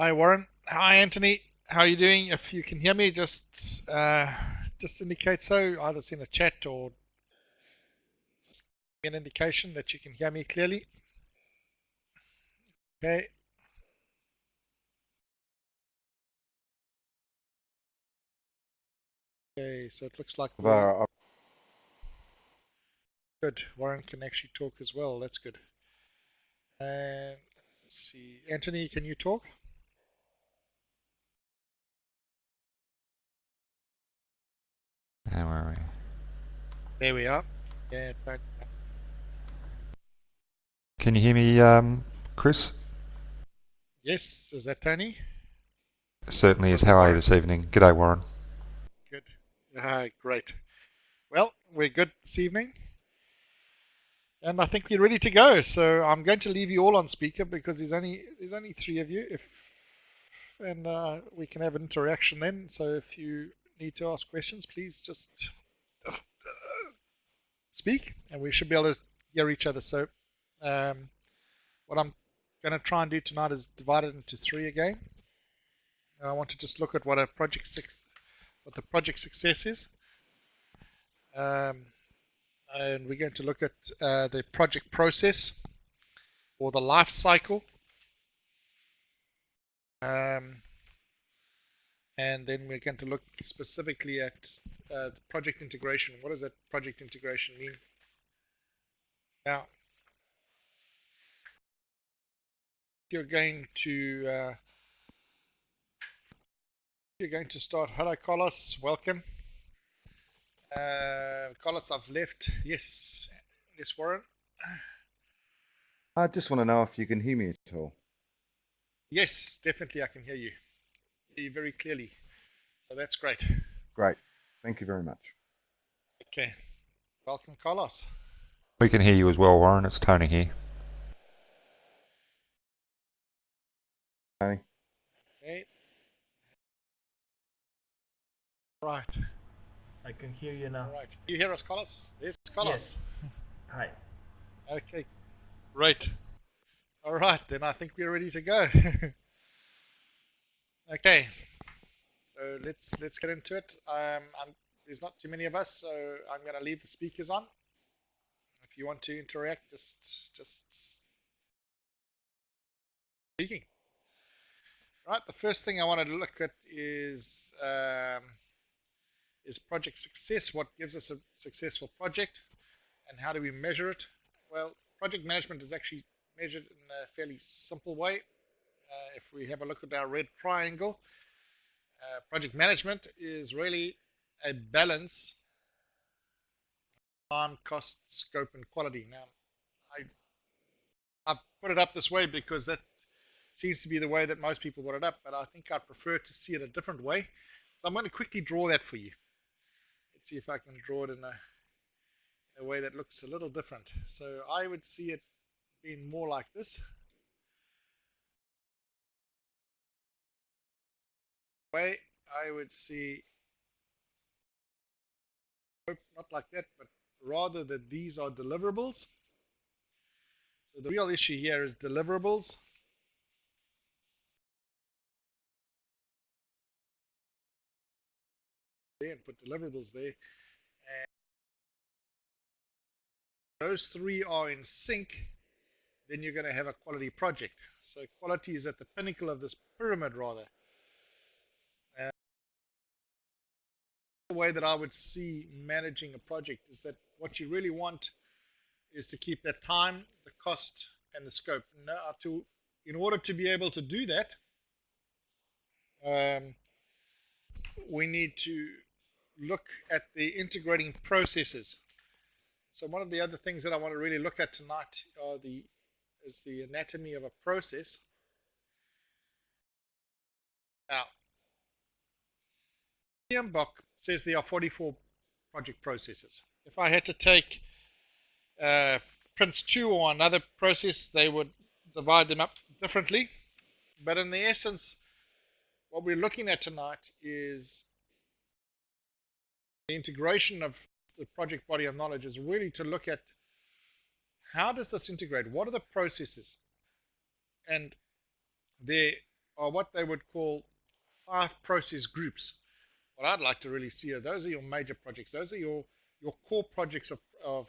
Hi Warren. Hi Anthony. How are you doing? If you can hear me, just indicate so. Either send a chat or just give me an indication that you can hear me clearly. Okay. Okay. So it looks like we're good. Warren can actually talk as well. That's good. And let's see. Anthony, can you talk? Where are we? There we are. Yeah. Can you hear me, Chris? Yes. Is that Tony? Certainly is. How are you Warren. this evening? G'day, Warren. Good. Great. Well, we're good this evening. And I think we're ready to go. So I'm going to leave you all on speaker because there's only three of you. If and we can have an interaction then. So if you need to ask questions, please just speak, and we should be able to hear each other. So what I'm going to try and do tonight is divide it into three again. I want to just look at what the project success is. And we're going to look at the project process or the life cycle. Um, and then we're going to look specifically at the project integration. What does that project integration mean? Now, you're going to start. Hello, Carlos. Welcome. Carlos, I've left. Yes, Warren. I just want to know if you can hear me at all. Yes, definitely, I can hear you. Hear you very clearly. So that's great. Great. Thank you very much. Okay. Welcome, Carlos. We can hear you as well, Warren. It's Tony here. Okay. Okay. Right. I can hear you now. All right. You hear us, Carlos? Yes, Carlos. Yes. Hi. Okay. Great. All right, then I think we're ready to go. Okay. So let's get into it. There's not too many of us, so I'm going to leave the speakers on. If you want to interact, just speaking. Right. The first thing I wanted to look at is project success. What gives us a successful project, and how do we measure it? Well, project management is actually measured in a fairly simple way. If we have a look at our red triangle, project management is really a balance time, cost, scope, and quality. Now, I've put it up this way because that seems to be the way that most people put it up, but I think I prefer to see it a different way. So I'm going to quickly draw that for you. Let's see if I can draw it in a way that looks a little different. So I would see it being more like this. Way I would see, not like that, but rather that these are deliverables. So the real issue here is deliverables. There, and put deliverables there. And those three are in sync, then you're going to have a quality project. So quality is at the pinnacle of this pyramid, rather. The way that I would see managing a project is that what you really want is to keep that time, the cost, and the scope. Now, in order to be able to do that, we need to look at the integrating processes. So one of the other things that I want to really look at tonight is the anatomy of a process. Now, Bock says there are 44 project processes. If I had to take Prince2 or another process, they would divide them up differently. But in the essence, what we're looking at tonight is the integration of the project body of knowledge is really to look at how does this integrate? What are the processes? And there are what they would call 5 process groups. What I'd like to really see are those are your major projects. Those are your core projects of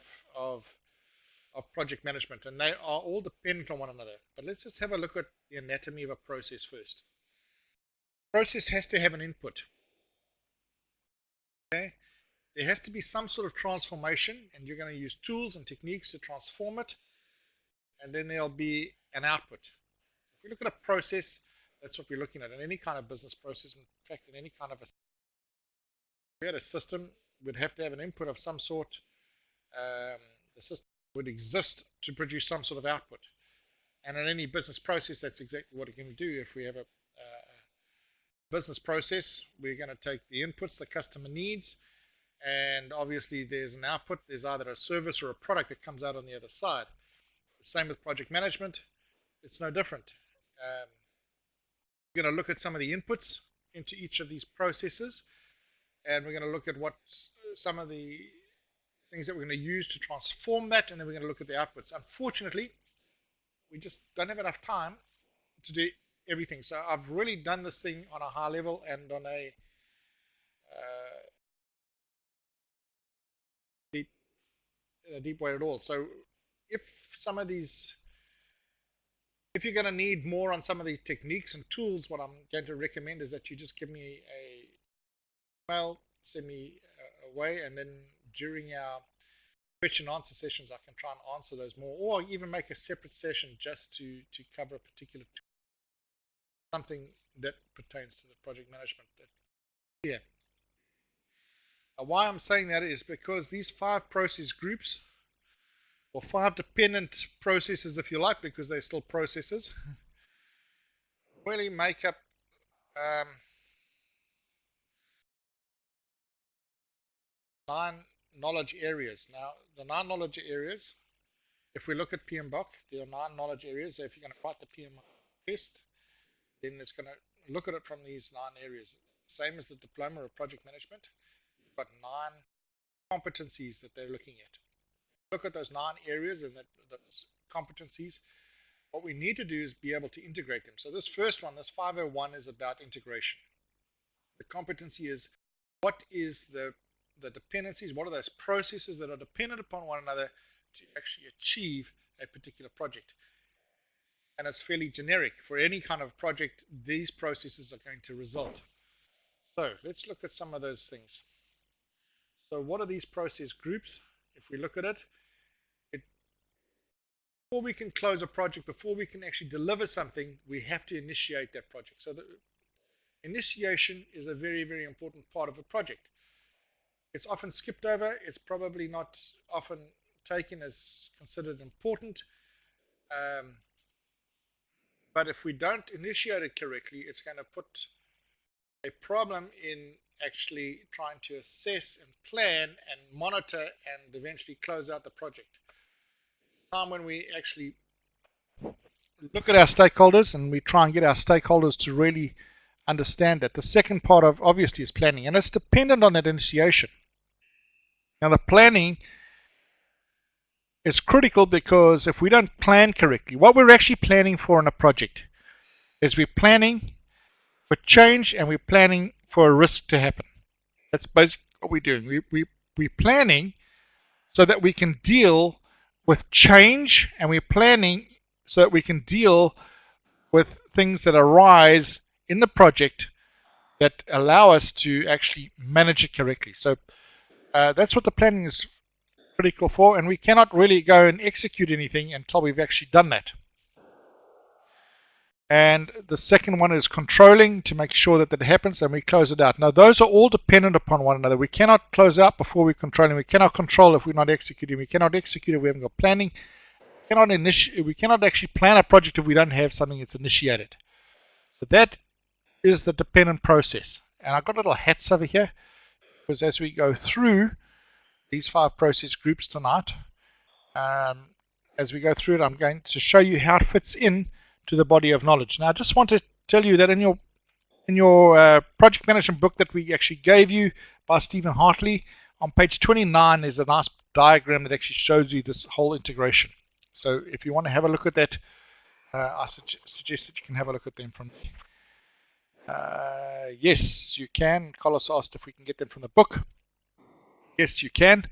project management, and they are all dependent on one another. But let's just have a look at the anatomy of a process first. Process has to have an input. Okay? There has to be some sort of transformation, and you're going to use tools and techniques to transform it, and then there'll be an output. If we look at a process, that's what we're looking at in any kind of business process. In fact, in any kind of if we had a system, we'd have to have an input of some sort. The system would exist to produce some sort of output. And in any business process, that's exactly what we're going to do. If we have a business process, we're going to take the inputs the customer needs, and obviously there's an output. There's either a service or a product that comes out on the other side. The same with project management. It's no different. We're going to look at some of the inputs into each of these processes, and we're going to look at what some of the things that we're going to use to transform that, and then we're going to look at the outputs. Unfortunately, we just don't have enough time to do everything. So I've really done this thing on a high level and on a deep way at all. So if some of these, if you're going to need more on some of these techniques and tools, what I'm going to recommend is that you just give me a email, send me away, and then during our question and answer sessions, I can try and answer those more, or even make a separate session just to cover a particular tool, something that pertains to the project management. Yeah. Why I'm saying that is because these 5 process groups, or 5 dependent processes, if you like, because they're still processes, really make up 9 knowledge areas. Now, the 9 knowledge areas, if we look at PMBOK, there are 9 knowledge areas. So if you're going to write the PMBOK test, then it's going to look at it from these 9 areas. Same as the diploma of project management. You've got 9 competencies that they're looking at. Look at those 9 areas and those competencies. What we need to do is be able to integrate them. So this first one, this 501, is about integration. The competency is what is the dependencies, what are those processes that are dependent upon one another to actually achieve a particular project. And it's fairly generic. For any kind of project, these processes are going to result. So let's look at some of those things. So what are these process groups? If we look at it, before we can close a project, before we can actually deliver something, we have to initiate that project. So the initiation is a very, very important part of a project. It's often skipped over. It's probably not often taken as considered important. But if we don't initiate it correctly, it's going to put a problem in actually trying to assess and plan and monitor and eventually close out the project. Time when we actually look at our stakeholders and we try and get our stakeholders to really understand that. The second part of obviously is planning, and it's dependent on that initiation. Now the planning is critical because if we don't plan correctly, what we're actually planning for in a project is we're planning for change and we're planning for a risk to happen. That's basically what we're doing. We're planning so that we can deal with change, and we're planning so that we can deal with things that arise in the project that allow us to actually manage it correctly. So that's what the planning is critical for, and we cannot really go and execute anything until we've actually done that. And the second one is controlling to make sure that that happens, and we close it out. Now, those are all dependent upon one another. We cannot close out before we control, and we cannot control if we're not executing. We cannot execute if we haven't got planning. We cannot actually plan a project if we don't have something that's initiated. So that is the dependent process. And I've got little hats over here, because as we go through these 5 process groups tonight, as we go through it, I'm going to show you how it fits in to the body of knowledge. Now, I just want to tell you that in your project management book that we actually gave you by Stephen Hartley, on page 29 is a nice diagram that actually shows you this whole integration. So if you want to have a look at that, I suggest that you can have a look at them from there. Yes, you can. Carlos asked if we can get them from the book. Yes, you can.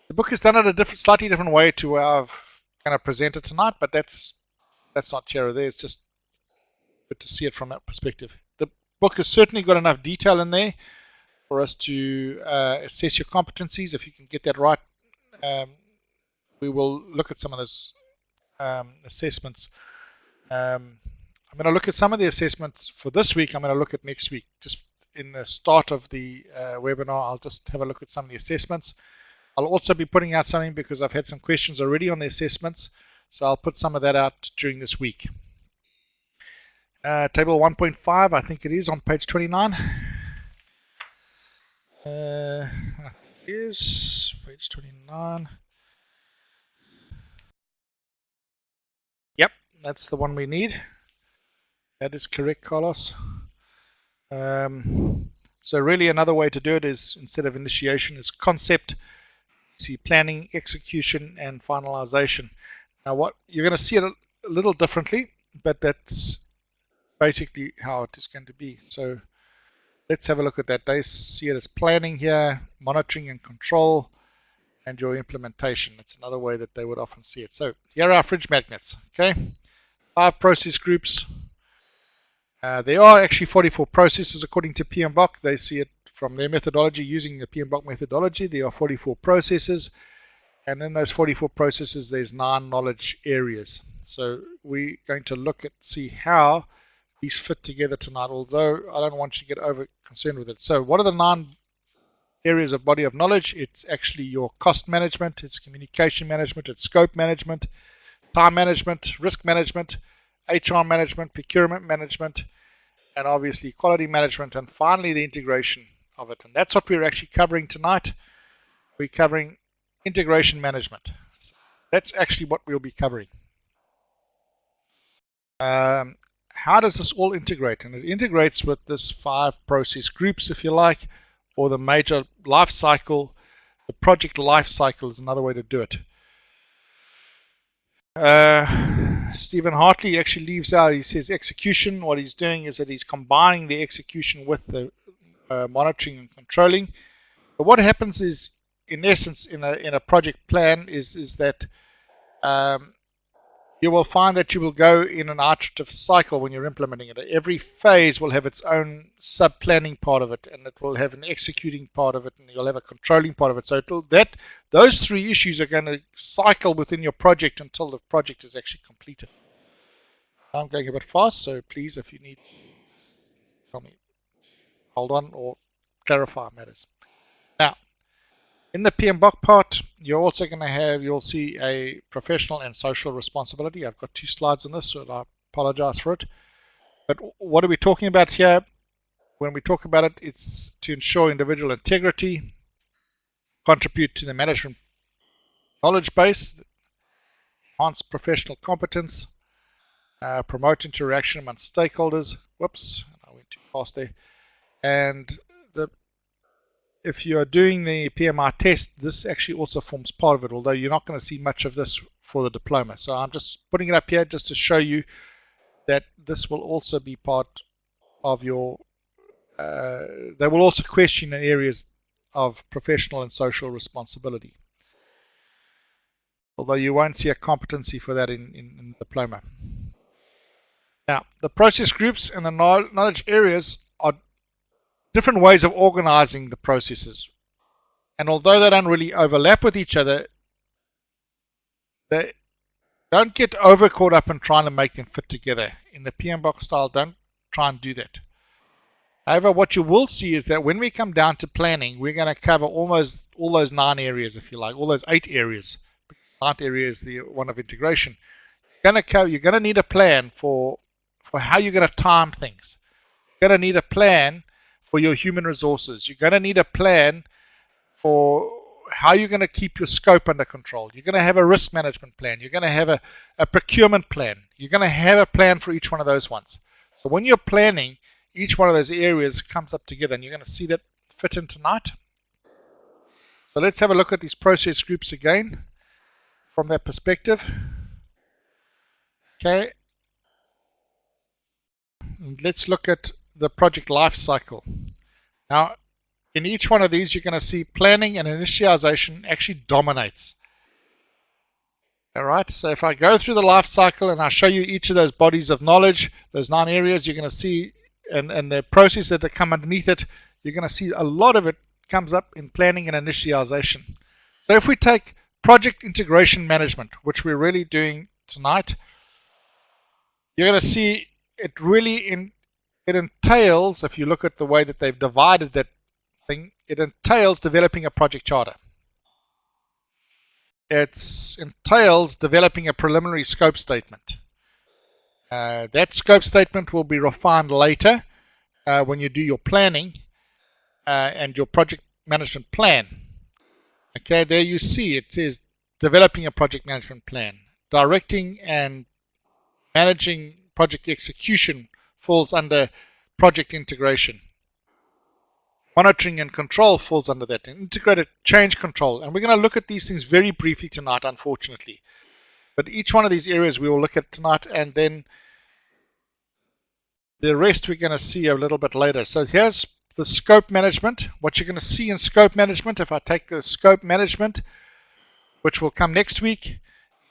The book is done in a slightly different way to where I've kind of presented tonight, but that's not here or there. It's just good to see it from that perspective. The book has certainly got enough detail in there for us to assess your competencies. If you can get that right, we will look at some of those assessments. I'm going to look at some of the assessments for this week. I'm going to look at next week. Just in the start of the webinar, I'll just have a look at some of the assessments. I'll also be putting out something because I've had some questions already on the assessments. So I'll put some of that out during this week. Table 1.5, I think it is on page 29. It is page 29. Yep, that's the one we need. That is correct, Carlos. So really another way to do it is, instead of initiation, is concept, see planning, execution, and finalization. Now what you're going to see it a little differently, but that's basically how it is going to be. So let's have a look at that. They see it as planning here, monitoring and control, and your implementation. It's another way that they would often see it. So here are our fridge magnets. Okay, 5 process groups. There are actually 44 processes according to PMBOK. They see it from their methodology using the PMBOK methodology. There are 44 processes, and in those 44 processes there's 9 knowledge areas. So we're going to look at see how these fit together tonight, although I don't want you to get over concerned with it. So what are the 9 areas of body of knowledge? It's actually your cost management, it's communication management, it's scope management, time management, risk management, HR management, procurement management, and obviously quality management, and finally the integration of it. And that's what we're actually covering tonight. We're covering integration management. So that's actually what we'll be covering. How does this all integrate? And it integrates with this 5 process groups, if you like, or the major life cycle. The project life cycle is another way to do it. Stephen Hartley actually leaves out, he says execution. What he's doing is that he's combining the execution with the monitoring and controlling. But what happens is, in essence, in a project plan is that you will find that you will go in an iterative cycle when you're implementing it. Every phase will have its own sub-planning part of it, and it will have an executing part of it, and you'll have a controlling part of it. So those 3 issues are going to cycle within your project until the project is actually completed. I'm going a bit fast, so please, if you need, tell me, hold on, or clarify matters. Now, in the PMBOK part, you're also going to have, you'll see a professional and social responsibility. I've got 2 slides on this, so I apologize for it. But what are we talking about here? When we talk about it, it's to ensure individual integrity, contribute to the management knowledge base, enhance professional competence, promote interaction among stakeholders. Whoops, I went too fast there. And if you are doing the PMI test, this actually also forms part of it, although you're not going to see much of this for the diploma. So I'm just putting it up here just to show you that this will also be part of your, they will also question in areas of professional and social responsibility, although you won't see a competency for that in the diploma. Now, the process groups and the knowledge areas are different ways of organizing the processes. And although they don't really overlap with each other, they don't get over caught up in trying to make them fit together. In the PMBOK style, don't try and do that. However, what you will see is that when we come down to planning, we're going to cover almost all those 9 areas, if you like, all those 8 areas. 9th area is the one of integration. You're going to need a plan for how you're going to time things. You're going to need a plan for your human resources. You're going to need a plan for how you're going to keep your scope under control. You're going to have a risk management plan. You're going to have a procurement plan. You're going to have a plan for each one of those ones. So when you're planning, each one of those areas comes up together, and you're going to see that fit in tonight. So let's have a look at these process groups again from that perspective. Okay. And let's look at the project life cycle. Now, in each one of these, you're going to see planning and initialization actually dominates. All right, so if I go through the life cycle and I show you each of those bodies of knowledge, those 9 areas, you're going to see, and the process that come underneath it, you're going to see a lot of it comes up in planning and initialization. So if we take project integration management, which we're really doing tonight, you're going to see it really it entails, if you look at the way that they've divided that thing, it entails developing a project charter. It entails developing a preliminary scope statement. That scope statement will be refined later when you do your planning and your project management plan. Okay, there you see it says developing a project management plan. Directing and managing project execution falls under project integration. Monitoring and control falls under that. And integrated change control. And we're going to look at these things very briefly tonight, unfortunately. But each one of these areas we will look at tonight, and then the rest we're going to see a little bit later. So here's the scope management. What you're going to see in scope management, if I take the scope management, which will come next week,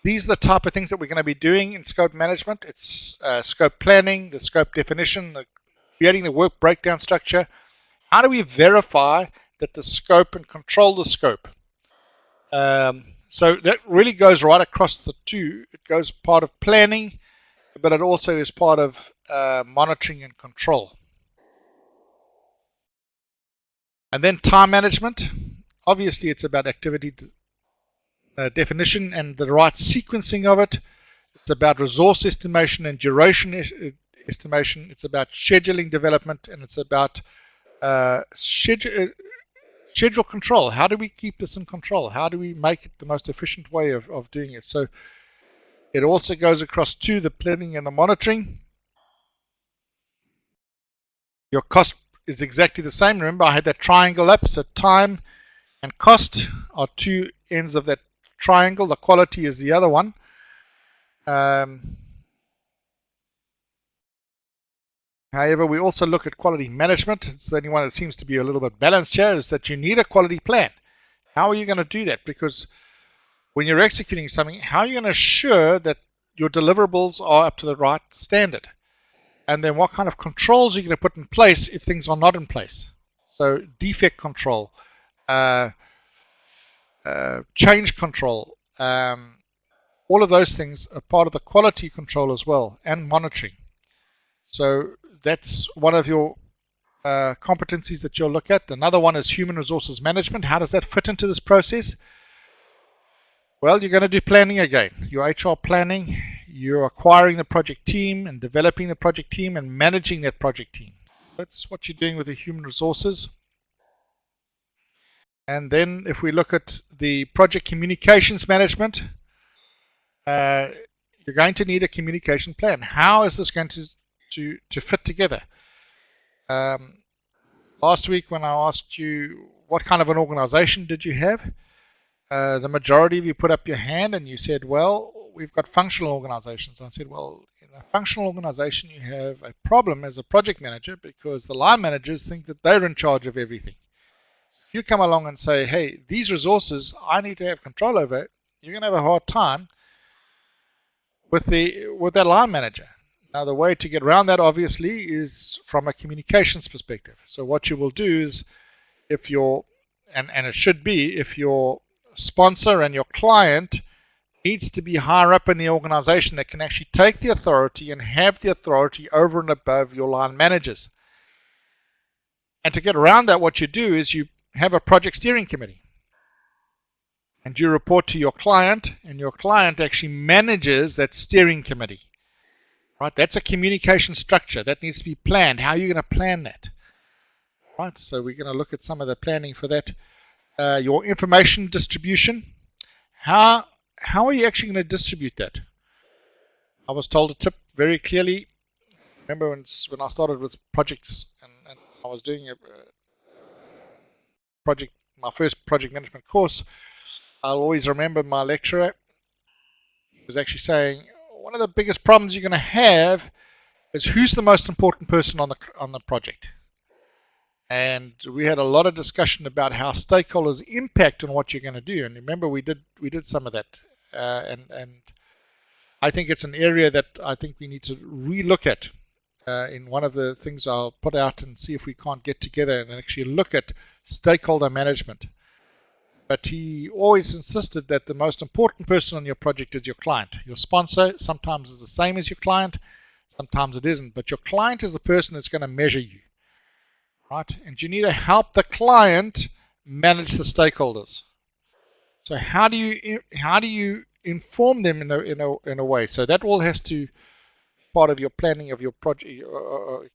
these are the type of things that we're going to be doing in scope management. It's scope planning, the scope definition, creating the work breakdown structure. How do we verify that the scope and control the scope? So that really goes right across the two. It goes part of planning, but it also is part of monitoring and control. And then time management. Obviously, it's about activity definition and the right sequencing of it. It's about resource estimation and duration estimation. It's about scheduling development, and it's about schedule control. How do we keep this in control? How do we make it the most efficient way of doing it? So it also goes across to the planning and the monitoring. Your cost is exactly the same. Remember, I had that triangle up. So time and cost are two ends of that triangle. The quality is the other one. However, we also look at quality management. It's the only one that seems to be a little bit balanced here, is that you need a quality plan. How are you going to do that? Because when you're executing something, how are you going to assure that your deliverables are up to the right standard? And then what kind of controls are you going to put in place if things are not in place? So defect control, change control, all of those things are part of the quality control as well, and monitoring. So that's one of your competencies that you'll look at. Another one is human resources management. How does that fit into this process? Well, you're going to do planning again. Your HR planning, you're acquiring the project team and developing the project team and managing that project team. That's what you're doing with the human resources. And then if we look at the project communications management, you're going to need a communication plan. How is this going to fit together? Last week when I asked you what kind of an organization did you have, the majority of you put up your hand and you said, well, we've got functional organizations. I said, well, in a functional organization you have a problem as a project manager because the line managers think that they're in charge of everything. If you come along and say, hey, these resources I need to have control over, you're going to have a hard time with that line manager. Now, the way to get around that, obviously, is from a communications perspective. So what you will do is, if your, and it should be, if your sponsor and your client needs to be higher up in the organization that can actually take the authority and have the authority over and above your line managers. And to get around that, what you do is you have a project steering committee. And you report to your client, and your client actually manages that steering committee. Right, that's a communication structure that needs to be planned. How are you going to plan that? Right, so we're going to look at some of the planning for that. Your information distribution. How are you actually going to distribute that? I was told a tip very clearly. Remember when I started with projects and I was doing my first project management course, I'll always remember my lecturer was actually saying, one of the biggest problems you're going to have is who's the most important person on the project. And we had a lot of discussion about how stakeholders impact on what you're going to do. And remember, we did some of that. And I think it's an area that I think we need to relook at. In one of the things I'll put out and see if we can't get together and actually look at stakeholder management. But he always insisted that the most important person on your project is your client. Your sponsor sometimes is the same as your client, sometimes it isn't. But your client is the person that's going to measure you. Right? And you need to help the client manage the stakeholders. So how do you inform them in a way? So that all has to part of your planning of your project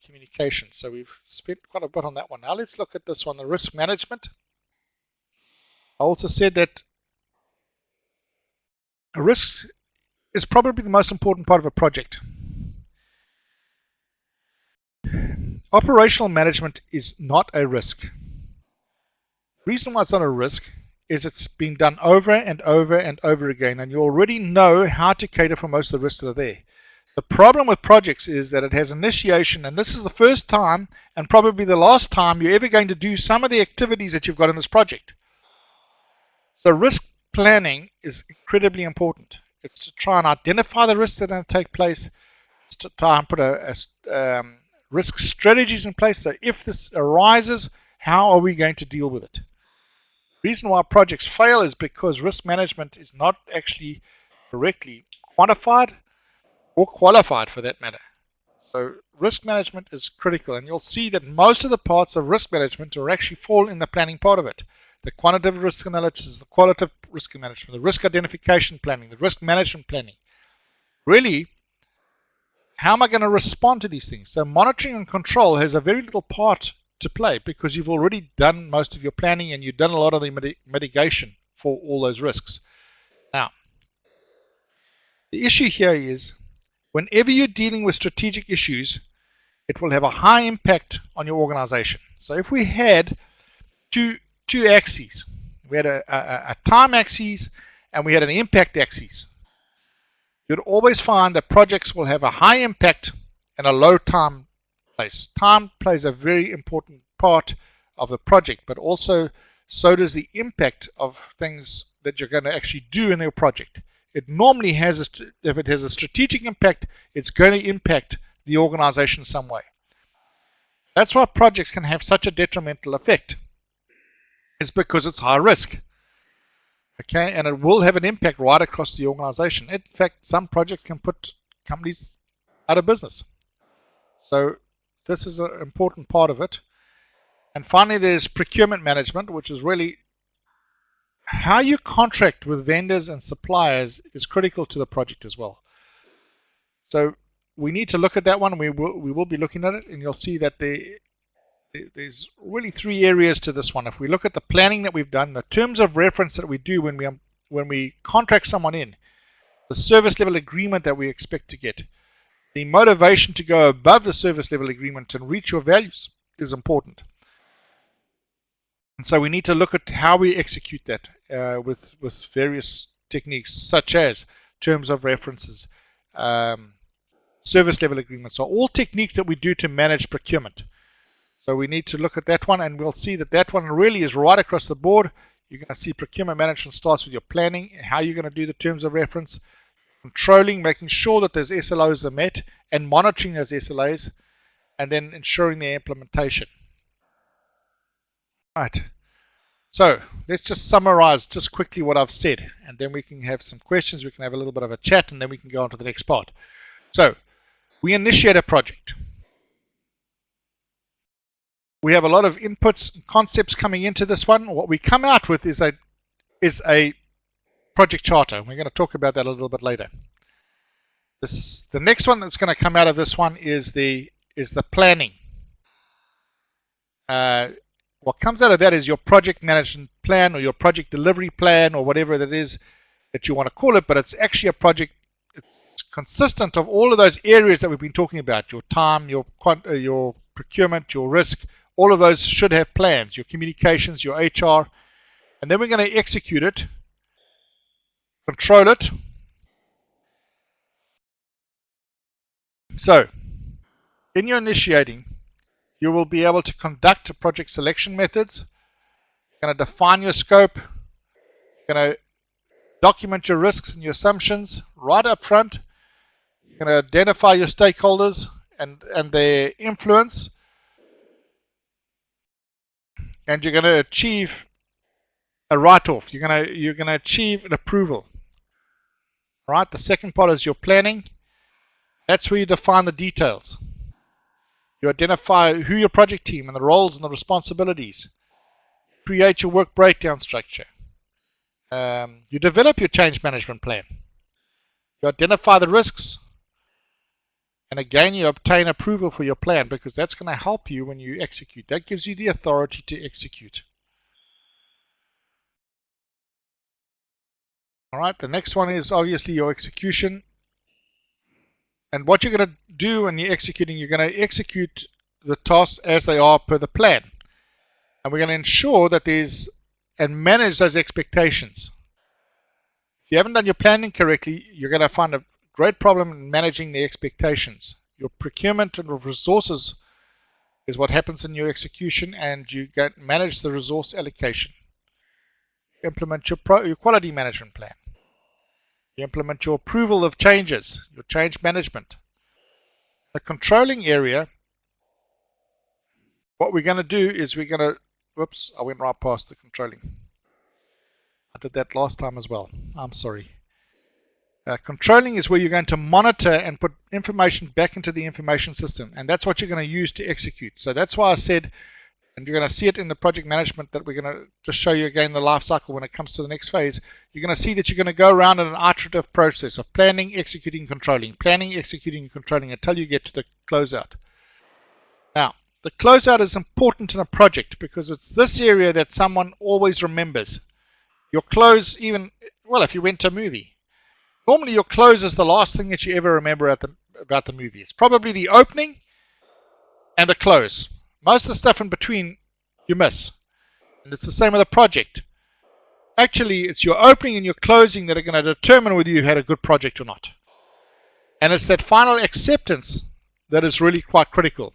communication. So we've spent quite a bit on that one. Now let's look at this one, the risk management. I also said that a risk is probably the most important part of a project. Operational management is not a risk. The reason why it's not a risk is it's been done over and over and over again, and you already know how to cater for most of the risks that are there. The problem with projects is that it has initiation, and this is the first time and probably the last time you're ever going to do some of the activities that you've got in this project. So risk planning is incredibly important. It's to try and identify the risks that are going to take place. It's to try and put risk strategies in place. So if this arises, how are we going to deal with it? The reason why projects fail is because risk management is not actually correctly quantified or qualified for that matter. So risk management is critical, and you'll see that most of the parts of risk management are actually fall in the planning part of it. The quantitative risk analysis, the qualitative risk management, the risk identification planning, the risk management planning. Really, how am I going to respond to these things? So monitoring and control has a very little part to play because you've already done most of your planning and you've done a lot of the mitigation for all those risks. Now, the issue here is whenever you're dealing with strategic issues, it will have a high impact on your organization. So if we had two axes, we had a time axis and we had an impact axis, you'd always find that projects will have a high impact and a low time place. Time plays a very important part of the project, but also so does the impact of things that you're going to actually do in your project. It normally has, if it has a strategic impact, it's going to impact the organization some way. That's why projects can have such a detrimental effect. It's because it's high risk. Okay, and it will have an impact right across the organization. In fact, some projects can put companies out of business. So this is an important part of it. And finally, there's procurement management, which is really how you contract with vendors and suppliers is critical to the project as well. So we need to look at that one. We will be looking at it, and you'll see that there's really three areas to this one. If we look at the planning that we've done, the terms of reference that we do when we contract someone in, the service level agreement that we expect to get, the motivation to go above the service level agreement and reach your values is important. And so we need to look at how we execute that with various techniques such as terms of references, service level agreements. So all techniques that we do to manage procurement. So we need to look at that one, and we'll see that that one really is right across the board. You're going to see procurement management starts with your planning, how you're going to do the terms of reference, controlling, making sure that those SLOs are met, and monitoring those SLAs, and then ensuring their implementation. Right. So let's just summarize just quickly what I've said, and then we can have some questions, we can have a little bit of a chat, and then we can go on to the next part. So we initiate a project. We have a lot of inputs and concepts coming into this one. What we come out with is a project charter. We're going to talk about that a little bit later. The next one that's going to come out of this one is the planning. What comes out of that is your project management plan or your project delivery plan or whatever that is that you want to call it, but it's actually a project. It's consistent of all of those areas that we've been talking about: your time, your procurement, your risk. All of those should have plans, your communications, your HR, and then we're going to execute it, control it. So In your initiating, you will be able to conduct project selection methods. You're going to define your scope. You're going to document your risks and your assumptions right up front. You're going to identify your stakeholders and their influence. And you're going to achieve a write-off. You're going to achieve an approval. Right? The second part is your planning. That's where you define the details. You identify who your project team and the roles and the responsibilities. Create your work breakdown structure. You develop your change management plan. You identify the risks. And again, you obtain approval for your plan because that's going to help you when you execute. That gives you the authority to execute. All right, the next one is obviously your execution. And what you're going to do when you're executing, you're going to execute the tasks as they are per the plan. And we're going to ensure that and manage those expectations. If you haven't done your planning correctly, you're going to find a great problem in managing the expectations. Your procurement of resources is what happens in your execution, and you manage the resource allocation. Implement your quality management plan. You implement your approval of changes, your change management. The controlling area, what we're going to do is we're going to, whoops, I went right past the controlling. I did that last time as well. I'm sorry. Controlling is where you're going to monitor and put information back into the information system, and that's what you're going to use to execute. So that's why I said, and you're going to see it in the project management that we're going to just show you again the life cycle when it comes to the next phase. You're going to see that you're going to go around in an iterative process of planning, executing, controlling, planning, executing, controlling until you get to the closeout. Now, the closeout is important in a project because it's this area that someone always remembers. Your close, even, well, if you went to a movie, normally your close is the last thing that you ever remember about the movie. It's probably the opening and the close. Most of the stuff in between you miss. And it's the same with a project. Actually, it's your opening and your closing that are going to determine whether you've had a good project or not. And it's that final acceptance that is really quite critical.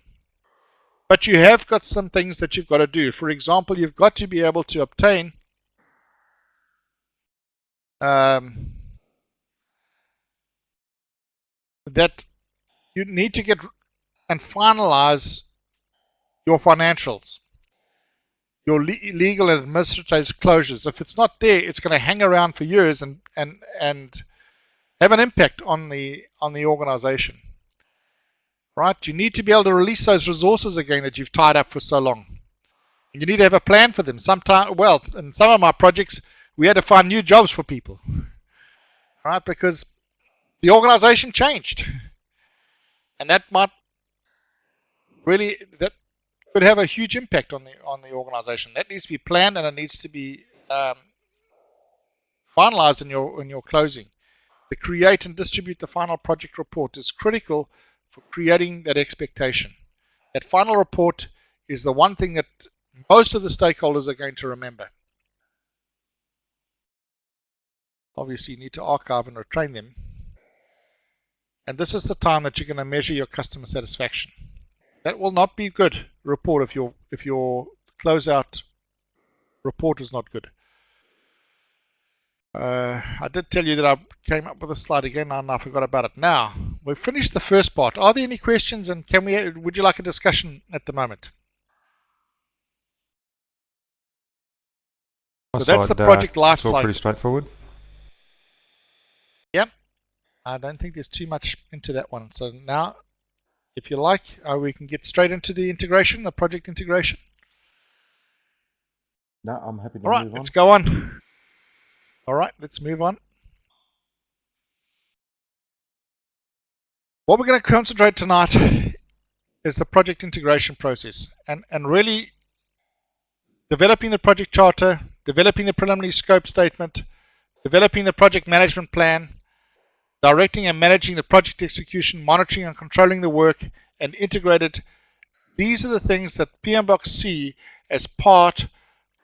But you have got some things that you've got to do. For example, you've got to be able to obtain that you need to get and finalize your financials, your legal and administrative closures. If it's not there, it's going to hang around for years and have an impact on the organization. Right? You need to be able to release those resources again that you've tied up for so long. And you need to have a plan for them. Well, in some of my projects, we had to find new jobs for people. Right? Because the organization changed. And that might really, that could have a huge impact on the organization. That needs to be planned and it needs to be finalized in your closing. To create and distribute the final project report is critical for creating that expectation. That final report is the one thing that most of the stakeholders are going to remember. Obviously, you need to archive and retrain them. And this is the time that you're going to measure your customer satisfaction. That will not be good report if your closeout report is not good. I did tell you that I came up with a slide again and I forgot about it. Now, we've finished the first part. Are there any questions and would you like a discussion at the moment? So that's the project life cycle. It's all pretty straightforward. Yep. I don't think there's too much into that one. So now, if you like, we can get straight into the integration, the project integration. No, I'm happy to All right, move on. let's go on. All right, let's move on. What we're going to concentrate tonight is the project integration process and really developing the project charter, developing the preliminary scope statement, developing the project management plan, directing and managing the project execution, monitoring and controlling the work, and integrated. These are the things that PMBOK see as part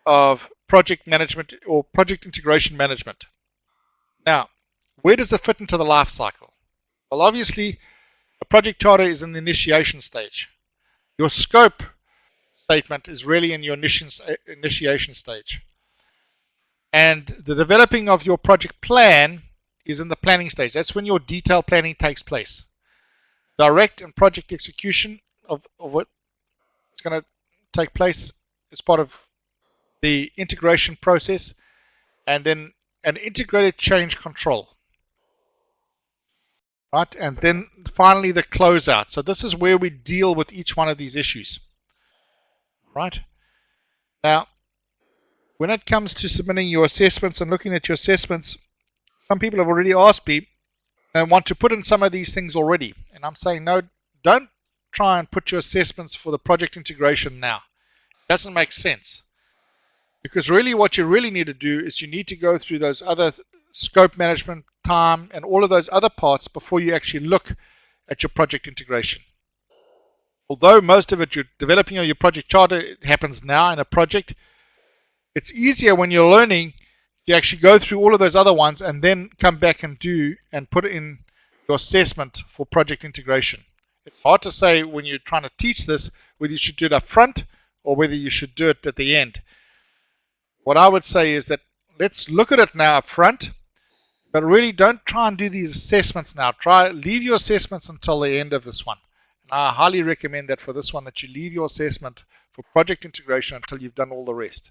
of project management or project integration management. Now, where does it fit into the life cycle? Well, obviously, A project charter is in the initiation stage. Your scope statement is really in your initiation stage. And the developing of your project plan is in the planning stage. That's when your detailed planning takes place. Direct and project execution of what is going to take place as part of the integration process, and then an integrated change control. Right? And then finally the closeout. So this is where we deal with each one of these issues. Right? Now, when it comes to submitting your assessments and looking at your assessments, some people have already asked me and want to put in some of these things already. And I'm saying, no, don't try and put your assessments for the project integration now. It doesn't make sense. Because really what you really need to do is you need to go through those other scope management, time, and all of those other parts before you actually look at your project integration. Although most of it, you're developing your project charter, it happens now in a project. It's easier when you're learning to actually go through all of those other ones and then come back and do and put in your assessment for project integration. It's hard to say when you're trying to teach this whether you should do it up front or whether you should do it at the end. What I would say is that let's look at it now up front, but really don't try and do these assessments now. Leave your assessments until the end of this one. And I highly recommend that for this one, that you leave your assessment for project integration until you've done all the rest.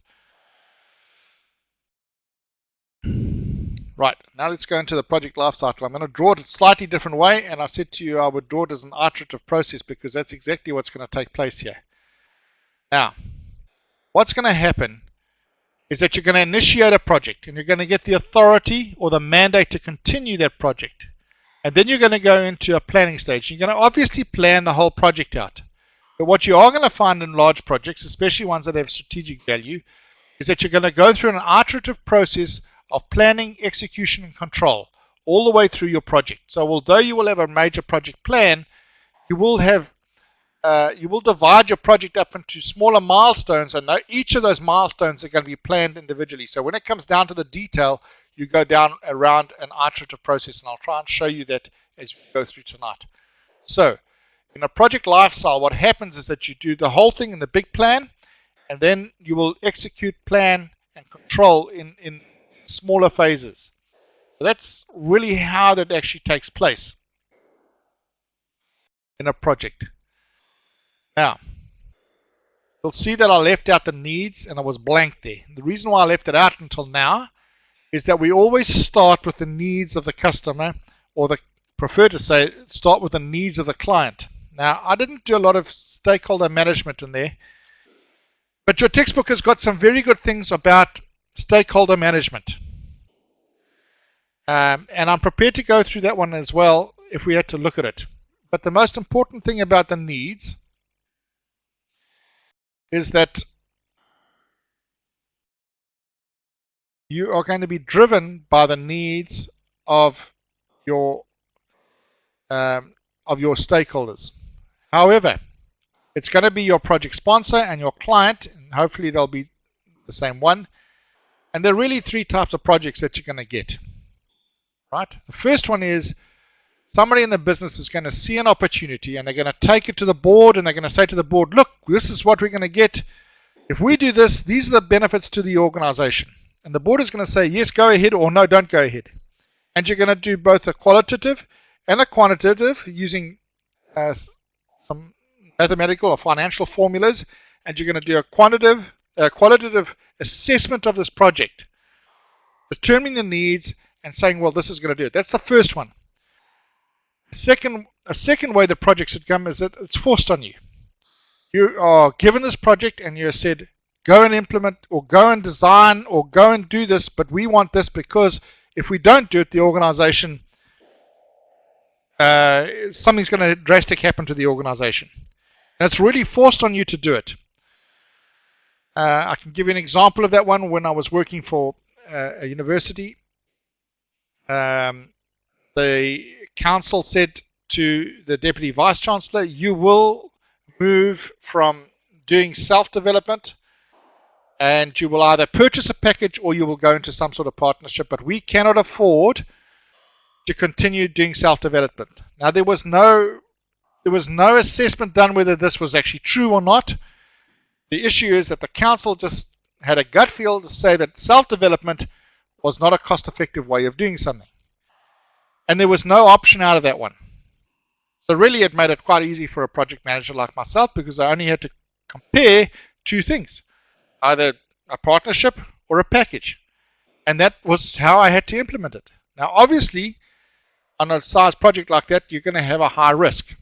Right, now let's go into the project lifecycle. I'm going to draw it a slightly different way, and I said to you I would draw it as an iterative process because that's exactly what's going to take place here. Now, what's going to happen is that you're going to initiate a project and you're going to get the authority or the mandate to continue that project. And then you're going to go into a planning stage. You're going to obviously plan the whole project out. But what you are going to find in large projects, especially ones that have strategic value, is that you're going to go through an iterative process of planning, execution, and control all the way through your project. So although you will have a major project plan, you will divide your project up into smaller milestones, and each of those milestones are going to be planned individually. So when it comes down to the detail, you go down around an iterative process, and I'll try and show you that as we go through tonight. So in a project lifecycle, what happens is that you do the whole thing in the big plan, and then you will execute, plan, and control in smaller phases. So that's really how that actually takes place in a project. Now, you'll see that I left out the needs and I was blank there. The reason why I left it out until now is that we always start with the needs of the customer, or prefer to say start with the needs of the client. Now, I didn't do a lot of stakeholder management in there, but your textbook has got some very good things about stakeholder management. And I'm prepared to go through that one as well if we had to look at it. But the most important thing about the needs is that you are going to be driven by the needs of your stakeholders. However, it's going to be your project sponsor and your client, and hopefully they'll be the same one. And there are really three types of projects that you're going to get. Right? The first one is somebody in the business is going to see an opportunity and they're going to take it to the board and they're going to say to the board, look, this is what we're going to get. If we do this, these are the benefits to the organization. And the board is going to say, yes, go ahead, or no, don't go ahead. And you're going to do both a qualitative and a quantitative using some mathematical or financial formulas. And you're going to do a qualitative assessment of this project, determining the needs and saying, well, this is going to do it. That's the first one. A second way the project should come is that it's forced on you. You are given this project and you're said, go and implement, or go and design, or go and do this, but we want this because if we don't do it, the organization, something's going to drastic happen to the organization. And it's really forced on you to do it. I can give you an example of that one. When I was working for a university, the council said to the Deputy Vice Chancellor, you will move from doing self-development and you will either purchase a package or you will go into some sort of partnership, but we cannot afford to continue doing self-development. Now, there was no There was no assessment done whether this was actually true or not. The issue is that the council just had a gut feel to say that self-development was not a cost-effective way of doing something. And there was no option out of that one. So really it made it quite easy for a project manager like myself, because I only had to compare two things, either a partnership or a package. And that was how I had to implement it. Now obviously, on a size project like that, you're going to have a high risk.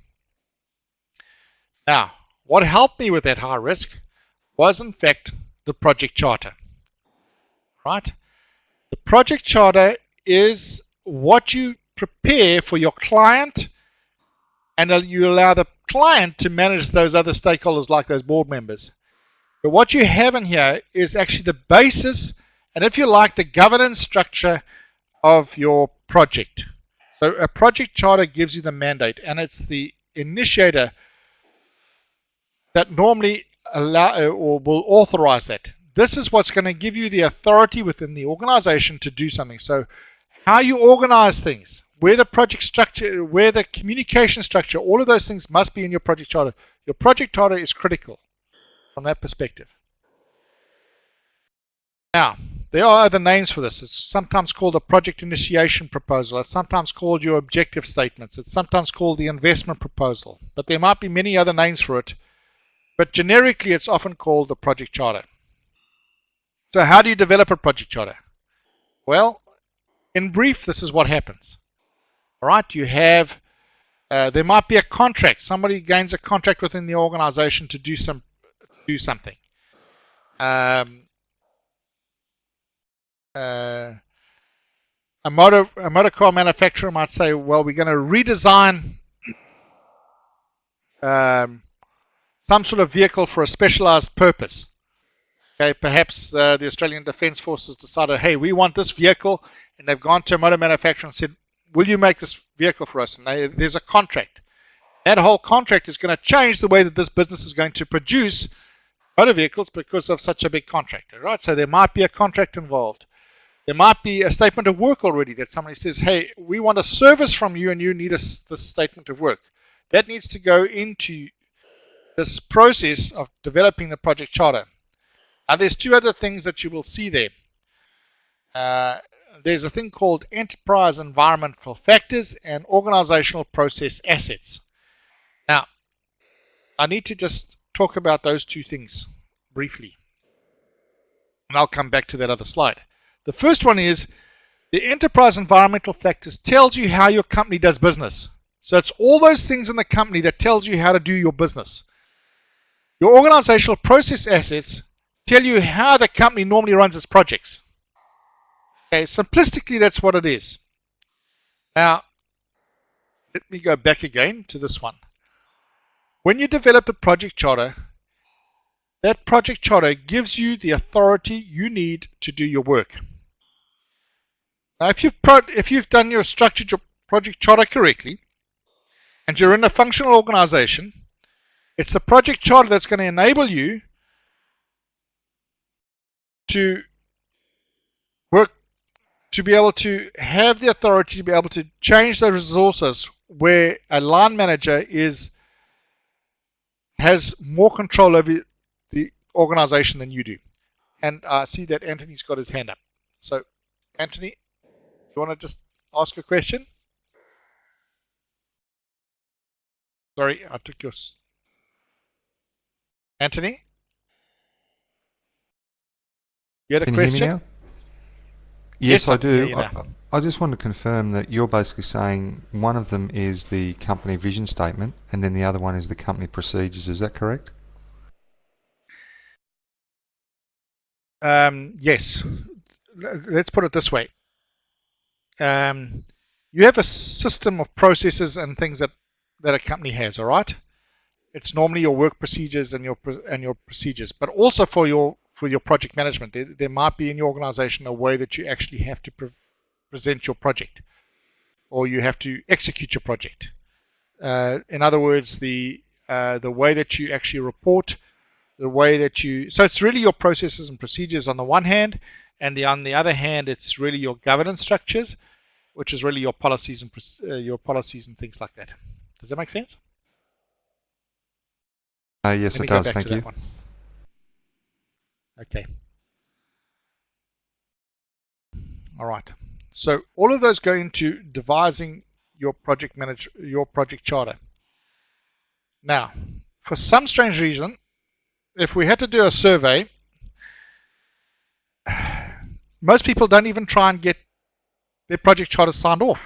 Now, what helped me with that high risk was in fact the project charter. Right? The project charter is what you prepare for your client, and you allow the client to manage those other stakeholders like those board members. But what you have in here is actually the basis, and if you like, the governance structure of your project. So a project charter gives you the mandate, and it's the initiator that normally allow or will authorize that. This is what's going to give you the authority within the organization to do something. So how you organize things, where the project structure, where the communication structure, all of those things must be in your project charter. Your project charter is critical from that perspective. Now, there are other names for this. It's sometimes called a project initiation proposal. It's sometimes called your objective statements. It's sometimes called the investment proposal. But there might be many other names for it. But generically, it's often called the project charter. So how do you develop a project charter? Well, in brief, this is what happens. All right, you have, there might be a contract. Somebody gains a contract within the organization to do something. A motor car manufacturer might say, well, we're going to redesign some sort of vehicle for a specialized purpose. Okay, perhaps the Australian Defence Forces decided, hey, we want this vehicle, and they've gone to a motor manufacturer and said, will you make this vehicle for us? And there's a contract. That whole contract is going to change the way that this business is going to produce motor vehicles because of such a big contract. Right? So there might be a contract involved. There might be a statement of work already that somebody says, hey, we want a service from you and you need this statement of work. That needs to go into this process of developing the project charter. Now, there's two other things that you will see there. There's a thing called enterprise environmental factors and organizational process assets. Now, I need to just talk about those two things briefly. And I'll come back to that other slide. The first one is the enterprise environmental factors tells you how your company does business. So it's all those things in the company that tells you how to do your business. Your organizational process assets tell you how the company normally runs its projects. Okay, simplistically, that's what it is. Now, let me go back again to this one. When you develop a project charter, that project charter gives you the authority you need to do your work. Now, if you've done your structured your project charter correctly, and you're in a functional organization, it's the project charter that's going to enable you to work, to be able to have the authority to be able to change the resources where a line manager has more control over the organization than you do. And I see that Anthony's got his hand up. So, Anthony, you want to just ask a question? Sorry, I took yours. Anthony? You had a Can question? you hear me now? Yes, I I can hear do. you now. I just want to confirm that you're basically saying one of them is the company vision statement and then the other one is the company procedures. Is that correct? Yes. Let's put it this way. You have a system of processes and things that a company has, all right? It's normally your work procedures and your procedures, but also for your project management. There might be in your organization a way that you actually have to present your project, or you have to execute your project. In other words, the way that you actually report, the way that you, so it's really your processes and procedures on the one hand, and on the other hand, it's really your governance structures, which is really your policies and things like that. Does that make sense? Yes, Let me it go does. back Thank to you. that one. Okay. All right. So all of those go into devising your your project charter. Now, for some strange reason, if we had to do a survey, most people don't even try and get their project charter signed off.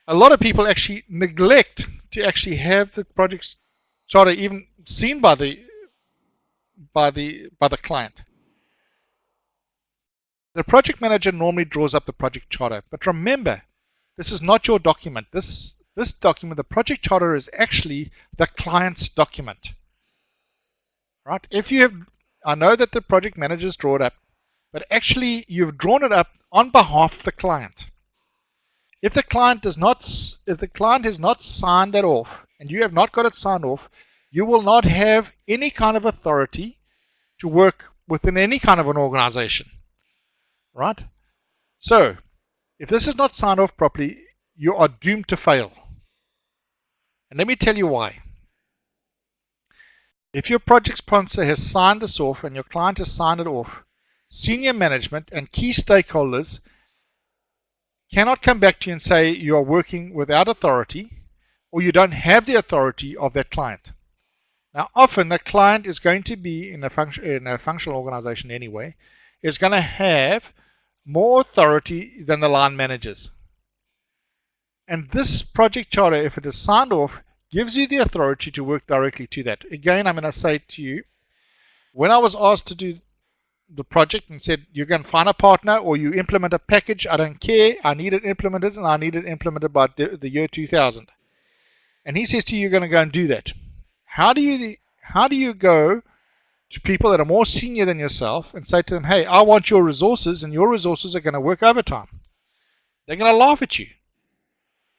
A lot of people actually neglect to actually have the project charter even seen by the client. The project manager normally draws up the project charter, but remember, this is not your document. This document, the project charter, is actually the client's document. Right? If you have, I know that the project managers draw it up, but actually you've drawn it up on behalf of the client. If the client has not signed that off, and you have not got it signed off, you will not have any kind of authority to work within any kind of an organization. Right? So, if this is not signed off properly, you are doomed to fail. And let me tell you why. If your project sponsor has signed this off and your client has signed it off, senior management and key stakeholders cannot come back to you and say you are working without authority or you don't have the authority of that client. Now, often the client is going to be in a functional organization anyway, is going to have more authority than the line managers. And this project charter, if it is signed off, gives you the authority to work directly to that. Again, I'm going to say to you, when I was asked to do the project and said, you can find a partner or you implement a package, I don't care, I need it implemented and I need it implemented by the year 2000. And he says to you, you're going to go and do that. How do you go to people that are more senior than yourself and say to them, hey, I want your resources and your resources are going to work overtime? They're going to laugh at you.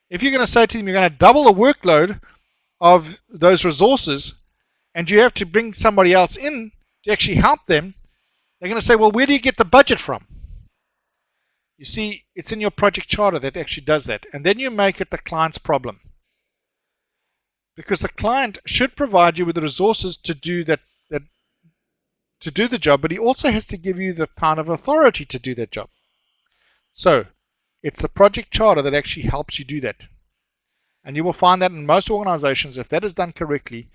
If you're going to say to them, you're going to double the workload of those resources and you have to bring somebody else in to actually help them, they're going to say, well, where do you get the budget from? You see, it's in your project charter that actually does that. And then you make it the client's problem. Because the client should provide you with the resources to do to do the job, but he also has to give you the kind of authority to do that job. So it's the project charter that actually helps you do that. And you will find that in most organizations, if that is done correctly,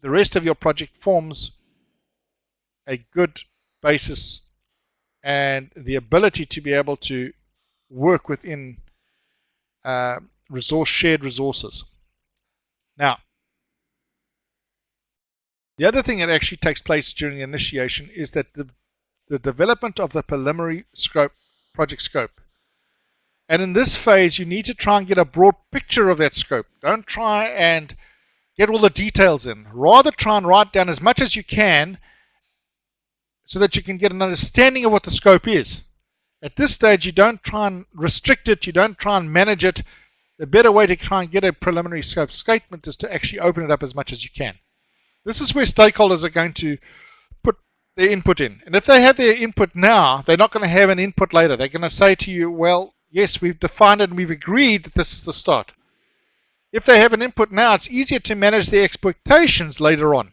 the rest of your project forms a good basis and the ability to be able to work within shared resources. Now, the other thing that actually takes place during initiation is that the development of the preliminary project scope. And in this phase, you need to try and get a broad picture of that scope. Don't try and get all the details in. Rather try and write down as much as you can so that you can get an understanding of what the scope is. At this stage, you don't try and restrict it, you don't try and manage it. The better way to try and get a preliminary scope statement is to actually open it up as much as you can. This is where stakeholders are going to put their input in. And if they have their input now, they're not going to have an input later. They're going to say to you, well, yes, we've defined it and we've agreed that this is the start. If they have an input now, it's easier to manage their expectations later on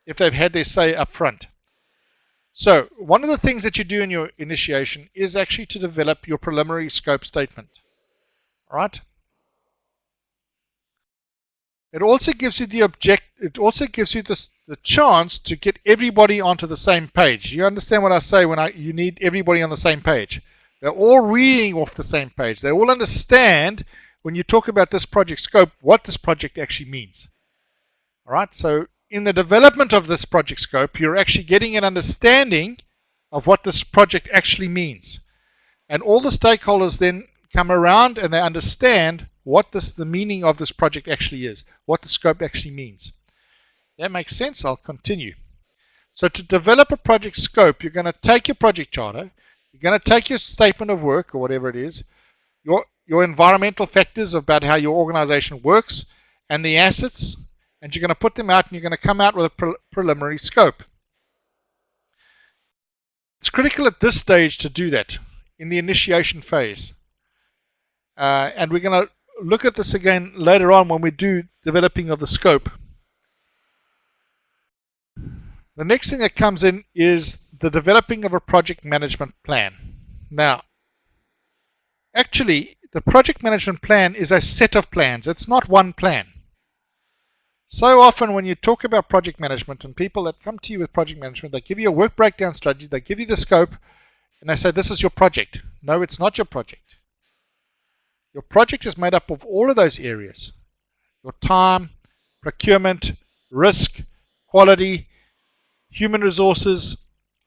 if they've had their say up front. So one of the things that you do in your initiation is actually to develop your preliminary scope statement. All right? It also gives you the chance to get everybody onto the same page. You understand what I say when you need everybody on the same page. They're all reading off the same page. They all understand when you talk about this project scope what this project actually means. All right? So in the development of this project scope, you're actually getting an understanding of what this project actually means. And all the stakeholders then come around and they understand what the meaning of this project actually is, what the scope actually means. That makes sense? I'll continue. So to develop a project scope, you're going to take your project charter, you're going to take your statement of work or whatever it is, your environmental factors about how your organization works, and the assets, and you're going to put them out and you're going to come out with a preliminary scope. It's critical at this stage to do that in the initiation phase. And we're going to look at this again later on when we do developing of the scope. The next thing that comes in is the developing of a project management plan. Now, actually, the project management plan is a set of plans. It's not one plan. So often when you talk about project management and people that come to you with project management, they give you a work breakdown strategy, they give you the scope, and they say, this is your project. No, it's not your project. Your project is made up of all of those areas. Your time, procurement, risk, quality, human resources,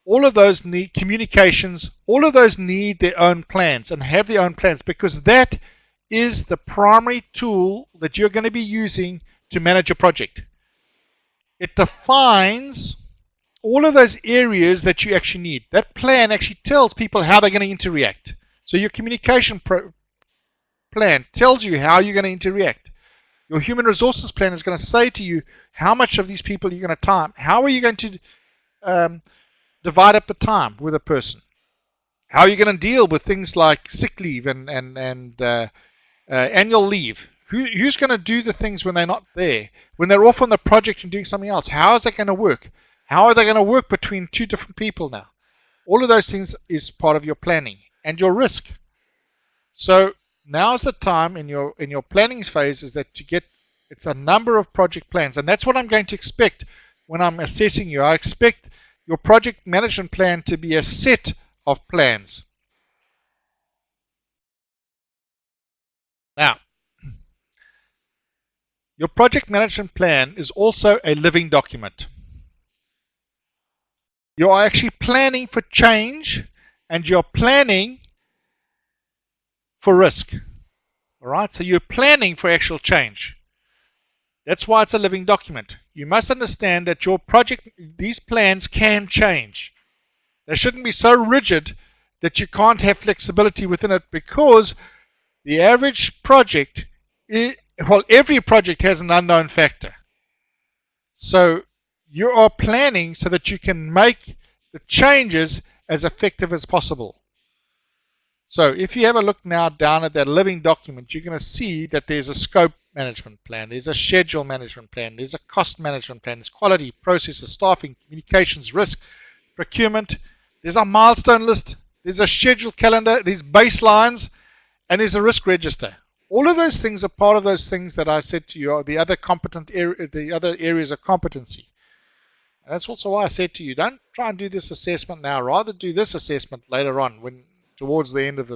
all of those need communications, all of those need their own plans and have their own plans, because that is the primary tool that you're going to be using to manage a project. It defines all of those areas that you actually need. That plan actually tells people how they're going to interact. So your communication plan tells you how you're going to interact. Your human resources plan is going to say to you how much of these people you're going to time. How are you going to divide up the time with a person? How are you going to deal with things like sick leave and annual leave? Who's going to do the things when they're not there? When they're off on the project and doing something else, how is that going to work? How are they going to work between two different people now? All of those things is part of your planning and your risk. So now's the time in your planning phase is that it's a number of project plans, and that's what I'm going to expect when I'm assessing you. I expect your project management plan to be a set of plans. Now, your project management plan is also a living document. You are actually planning for change and you're planning for risk. All right, so you're planning for actual change. That's why it's a living document. You must understand that your project, these plans can change. They shouldn't be so rigid that you can't have flexibility within it, because the average project, well, every project has an unknown factor. So you are planning so that you can make the changes as effective as possible. So if you have a look now down at that living document, you're going to see that there's a scope management plan, there's a schedule management plan, there's a cost management plan, there's quality, processes, staffing, communications, risk, procurement, there's a milestone list, there's a schedule calendar, there's baselines, and there's a risk register. All of those things are part of those things that I said to you are the other areas of competency. And that's also why I said to you, don't try and do this assessment now. Rather do this assessment later on, when towards the end of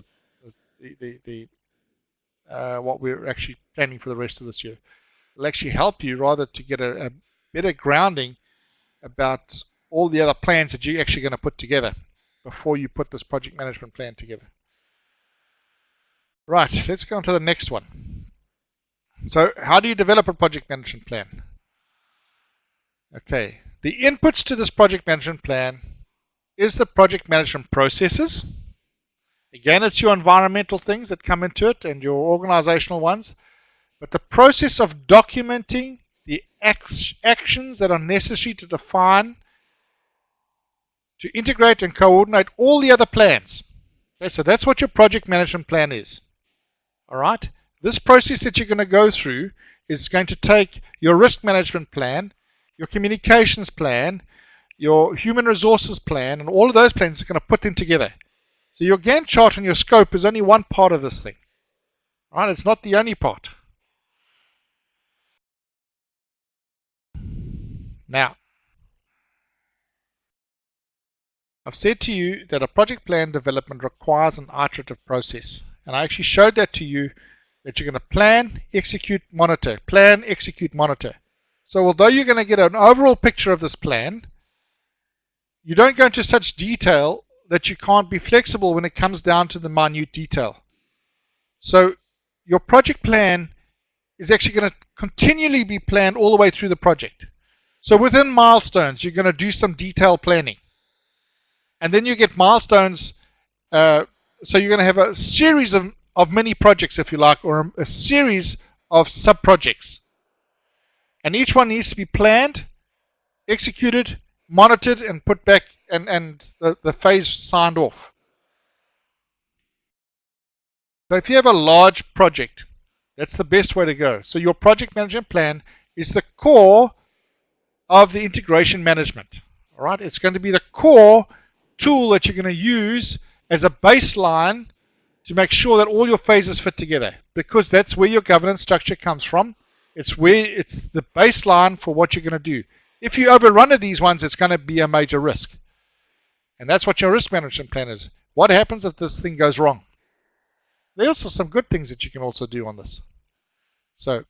what we're actually planning for the rest of this year. It'll actually help you rather to get a better grounding about all the other plans that you're actually going to put together before you put this project management plan together. Right, let's go on to the next one. So how do you develop a project management plan? Okay, the inputs to this project management plan is the project management processes. Again, it's your environmental things that come into it and your organizational ones. But the process of documenting the actions that are necessary to define, to integrate and coordinate all the other plans. Okay, so that's what your project management plan is. All right. This process that you're going to go through is going to take your risk management plan, your communications plan, your human resources plan, and all of those plans are going to put them together. So your Gantt chart and your scope is only one part of this thing. All right, it's not the only part. Now, I've said to you that a project plan development requires an iterative process. And I actually showed that to you, that you're going to plan, execute, monitor. Plan, execute, monitor. So although you're going to get an overall picture of this plan, you don't go into such detail that you can't be flexible when it comes down to the minute detail. So your project plan is actually going to continually be planned all the way through the project. So within milestones, you're going to do some detailed planning. And then you get milestones. So you're going to have a series of mini projects, if you like, or a series of sub-projects. And each one needs to be planned, executed, monitored, and put back, and the phase signed off. So if you have a large project, that's the best way to go. So your project management plan is the core of the integration management. All right, it's going to be the core tool that you're going to use as a baseline to make sure that all your phases fit together, because that's where your governance structure comes from. It's the baseline for what you're going to do. If you overrun these ones, it's going to be a major risk. And that's what your risk management plan is. What happens if this thing goes wrong? There are also some good things that you can also do on this. So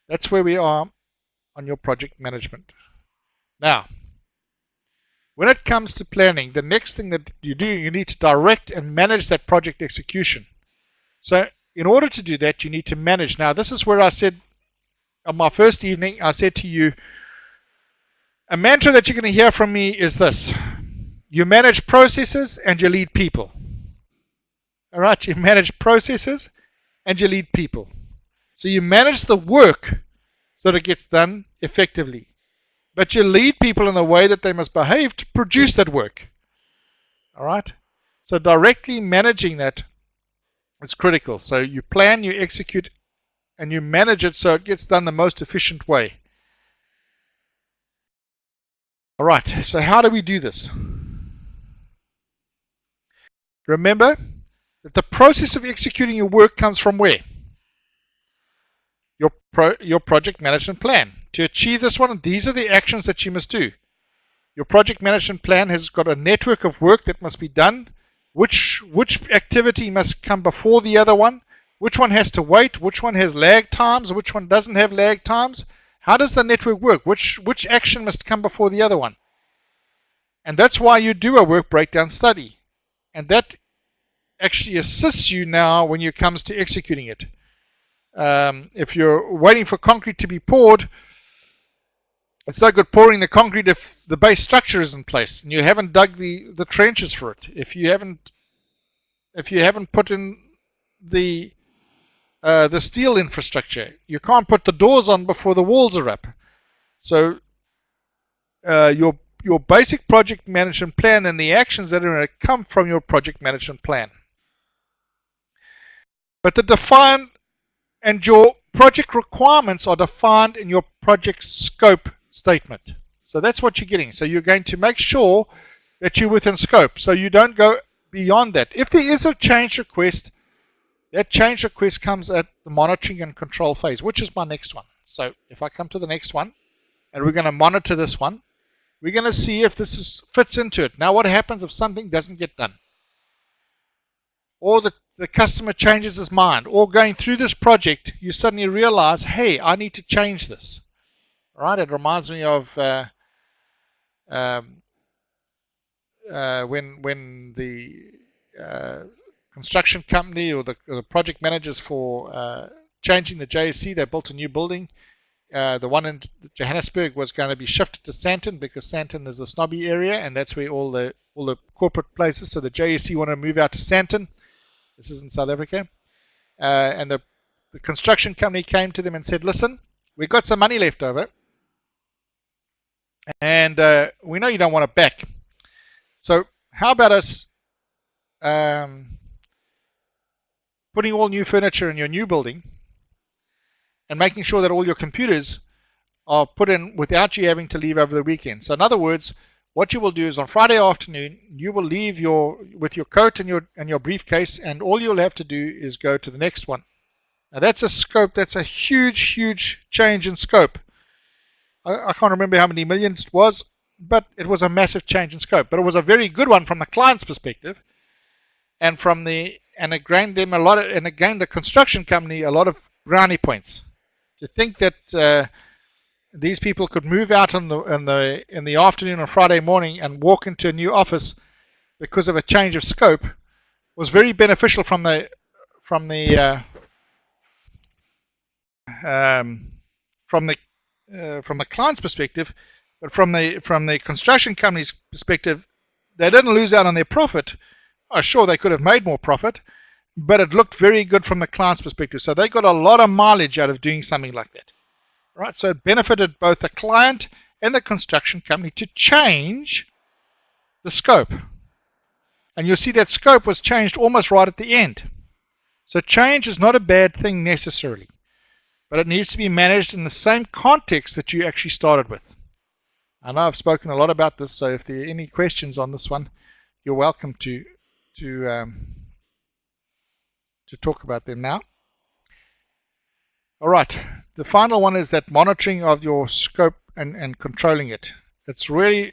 that's where we are on your project management. Now, when it comes to planning, the next thing that you do, you need to direct and manage that project execution. So in order to do that, you need to manage. Now, this is where I said on my first evening, I said to you, a mantra that you're going to hear from me is this: you manage processes and you lead people. All right, you manage processes and you lead people. So you manage the work so that it gets done effectively. But you lead people in the way that they must behave to produce that work. All right? So directly managing that is critical. So you plan, you execute, and you manage it so it gets done the most efficient way. All right, so how do we do this? Remember that the process of executing your work comes from where? Your project management plan. To achieve this one, these are the actions that you must do. Your project management plan has got a network of work that must be done. Which activity must come before the other one? Which one has to wait? Which one has lag times? Which one doesn't have lag times? How does the network work? Which action must come before the other one? And that's why you do a work breakdown study. And that actually assists you now when it comes to executing it. If you're waiting for concrete to be poured, it's no good pouring the concrete if the base structure is in place and you haven't dug the trenches for it. If you haven't put in the steel infrastructure, you can't put the doors on before the walls are up. So your basic project management plan and the actions that are going to come from your project management plan. But the defined and your project requirements are defined in your project scope statement. So that's what you're getting. So you're going to make sure that you're within scope. So you don't go beyond that. If there is a change request, that change request comes at the monitoring and control phase, which is my next one. So if I come to the next one, and we're going to monitor this one, we're going to see if this fits into it. Now what happens if something doesn't get done? Or the customer changes his mind, or going through this project, you suddenly realize, hey, I need to change this. All right, it reminds me of when the construction company or the project managers for changing the JSC, they built a new building. The one in Johannesburg was going to be shifted to Sandton because Sandton is a snobby area, and that's where all the corporate places. So the JSC wanted to move out to Sandton. This is in South Africa. And the construction company came to them and said, listen, we've got some money left over, and we know you don't want it back. So how about us putting all new furniture in your new building and making sure that all your computers are put in without you having to leave over the weekend. So in other words, what you will do is on Friday afternoon, you will leave with your coat and your briefcase, and all you'll have to do is go to the next one. Now that's a scope, that's a huge change in scope. I can't remember how many millions it was, but it was a massive change in scope. But it was a very good one from the client's perspective, and it gained them a lot of, and it gained the construction company a lot of brownie points. To think that these people could move out in the afternoon on Friday morning and walk into a new office because of a change of scope was very beneficial from the client's perspective, but from the construction company's perspective, they didn't lose out on their profit. Oh, sure, they could have made more profit, but it looked very good from the client's perspective. So they got a lot of mileage out of doing something like that. Right? So it benefited both the client and the construction company to change the scope. And you'll see that scope was changed almost right at the end. So change is not a bad thing necessarily, but it needs to be managed in the same context that you actually started with. I know I've spoken a lot about this, so if there are any questions on this one, you're welcome to talk about them now. All right, the final one is that monitoring of your scope and controlling it. It's really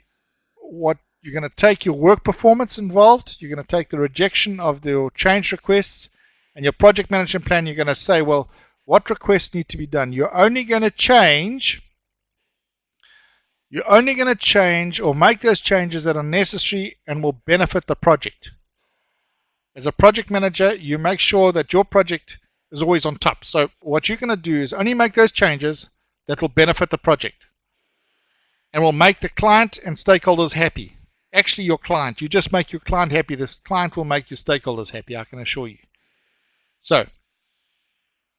what you're going to take your work performance involved. You're going to take the rejection of your change requests and your project management plan. You're going to say, well, what requests need to be done? You're only going to change or make those changes that are necessary and will benefit the project. As a project manager, you make sure that your project is always on top. So what you're going to do is only make those changes that will benefit the project and will make the client and stakeholders happy. Actually, your client. You just make your client happy. This client will make your stakeholders happy, I can assure you. So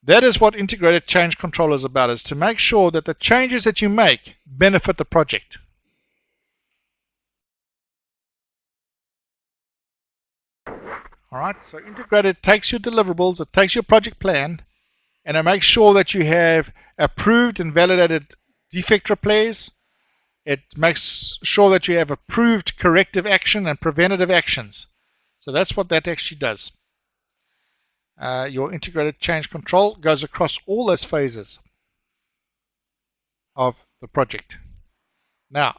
that is what integrated change control is about, is to make sure that the changes that you make benefit the project. All right, so integrated takes your deliverables, it takes your project plan, and it makes sure that you have approved and validated defect repairs. It makes sure that you have approved corrective action and preventative actions. So that's what that actually does. Your integrated change control goes across all those phases of the project. Now,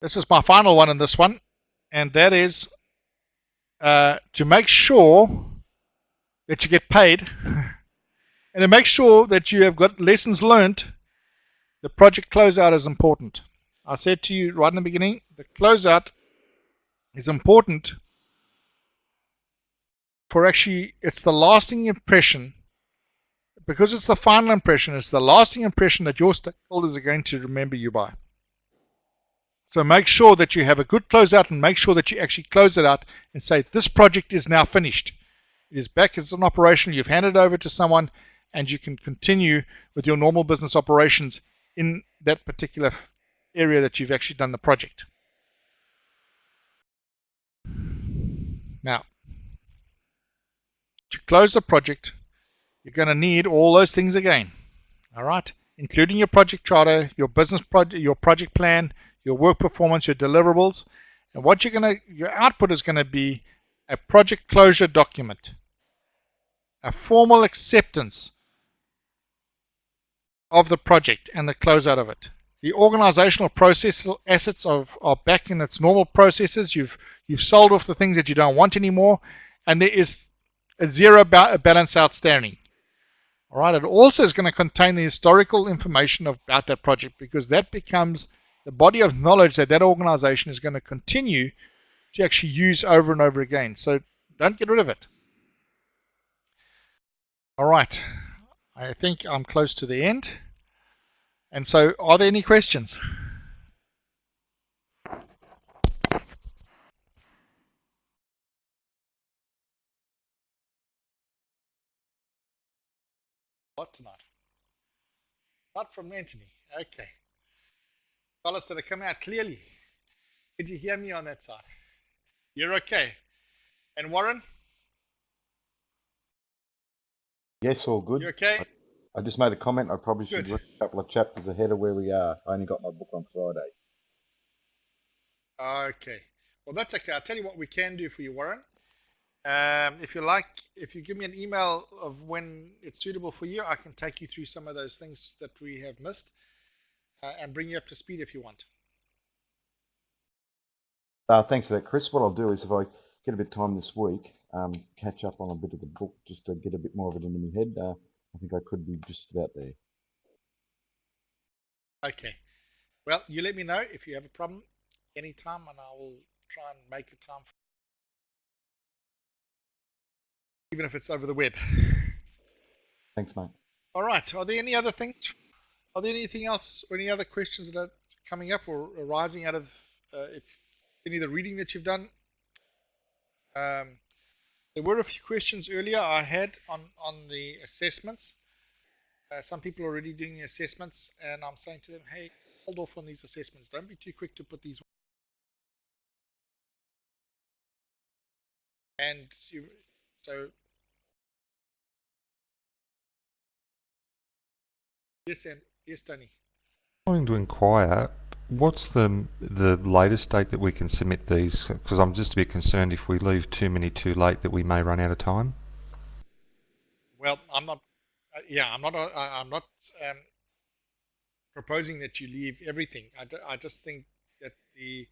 this is my final one in this one, and that is to make sure that you get paid and to make sure that you have got lessons learned. The project closeout is important. I said to you right in the beginning, the closeout is important for actually, it's the lasting impression, because it's the final impression, it's the lasting impression that your stakeholders are going to remember you by. So make sure that you have a good closeout and make sure that you actually close it out and say, this project is now finished. It is back as an operation, you've handed it over to someone, and you can continue with your normal business operations in that particular area that you've actually done the project. Now, to close the project, you're going to need all those things again. All right, including your project charter, your business project, your project plan, your work performance, your deliverables, and what your output is going to be a project closure document, a formal acceptance of the project and the closeout of it. The organizational process assets are back in its normal processes. You've sold off the things that you don't want anymore, and there is a zero balance outstanding. All right, it also is going to contain the historical information about that project, because that becomes the body of knowledge that that organization is going to continue to actually use over and over again. So don't get rid of it. All right, I think I'm close to the end. And so are there any questions? What tonight? Not from Anthony. Okay. Fellas that are coming out clearly. Did you hear me on that side? You're okay. And Warren? Yes, all good. You okay? I just made a comment. I probably should Good. read a couple of chapters ahead of where we are. I only got my book on Friday. Okay. Well, that's okay. I'll tell you what we can do for you, Warren. If you like, if you give me an email of when it's suitable for you, I can take you through some of those things that we have missed and bring you up to speed if you want. Thanks for that, Chris. What I'll do is if I get a bit of time this week, catch up on a bit of the book just to get a bit more of it into my head. I think I could be just about there. Okay. Well, you let me know if you have a problem anytime, and I will try and make a time, even if it's over the web. Thanks, mate. All right. Are there any other things? Are there anything else, or any other questions that are coming up or arising out of if any of the reading that you've done? There were a few questions earlier I had on the assessments. Some people are already doing the assessments, and I'm saying to them, hey, hold off on these assessments. Don't be too quick to put these. And so yes, Tony. Wanting to inquire, what's the latest date that we can submit these? Because I'm just a bit concerned if we leave too many too late that we may run out of time. Well, I'm not. I'm not proposing that you leave everything. I just think that the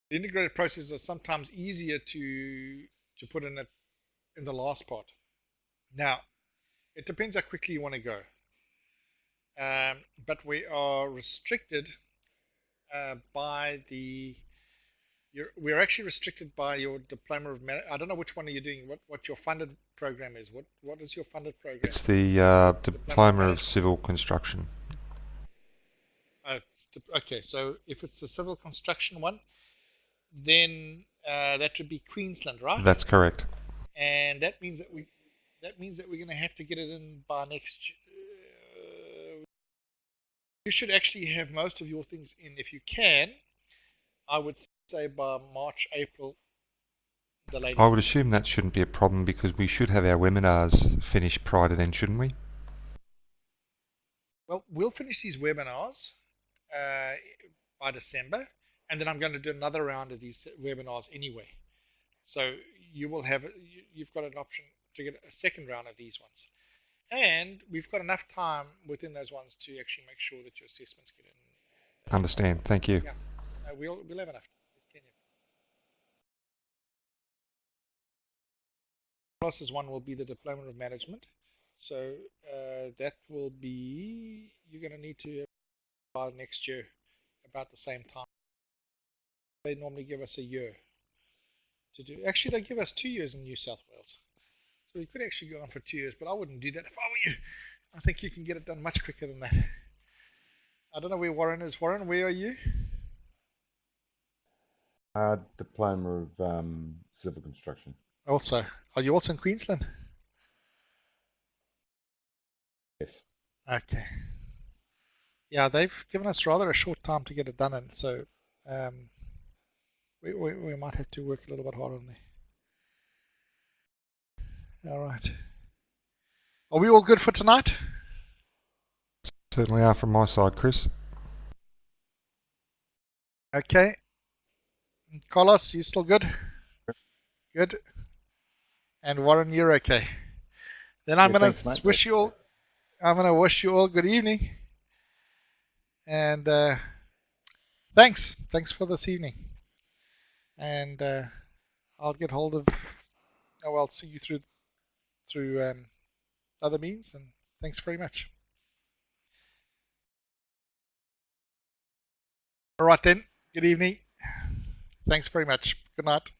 integrated processes are sometimes easier to put in the last part. Now, it depends how quickly you want to go. But we are restricted by we're actually restricted by your diploma of I don't know which one are you doing. What your funded program is. What is your funded program? It's the Diploma of Civil Construction. Okay, so if it's the civil construction one, then that would be Queensland, right? That's correct. And that means that we're going to have to get it in by next. You should actually have most of your things in, if you can. I would say by March, April, the latest. I would assume that shouldn't be a problem because we should have our webinars finished prior to then, shouldn't we? Well, we'll finish these webinars by December, and then I'm going to do another round of these webinars anyway. So you will have, you've got an option to get a second round of these ones. And we've got enough time within those ones to actually make sure that your assessments get in. Understand. Thank you. Yeah, we'll have enough. Classes one will be the Diploma of Management. So that will be, you're going to need to by next year, about the same time. They normally give us a year to do. Actually, they give us 2 years in New South Wales. So we could actually go on for 2 years, but I wouldn't do that if I were you. I think you can get it done much quicker than that. I don't know where Warren is. Warren, where are you? Diploma of Civil Construction. Also, are you also in Queensland? Yes. Okay. Yeah, they've given us rather a short time to get it done in, so we might have to work a little bit harder on there. All right. Are we all good for tonight? Certainly are from my side, Chris. Okay. Carlos, you still good? Good. And Warren, you're okay. Then I'm going to wish you all. I'm going to wish you all good evening. And thanks for this evening. And I'll get hold of. Oh, I'll see you through other means. And thanks very much. All right then. Good evening. Thanks very much. Good night.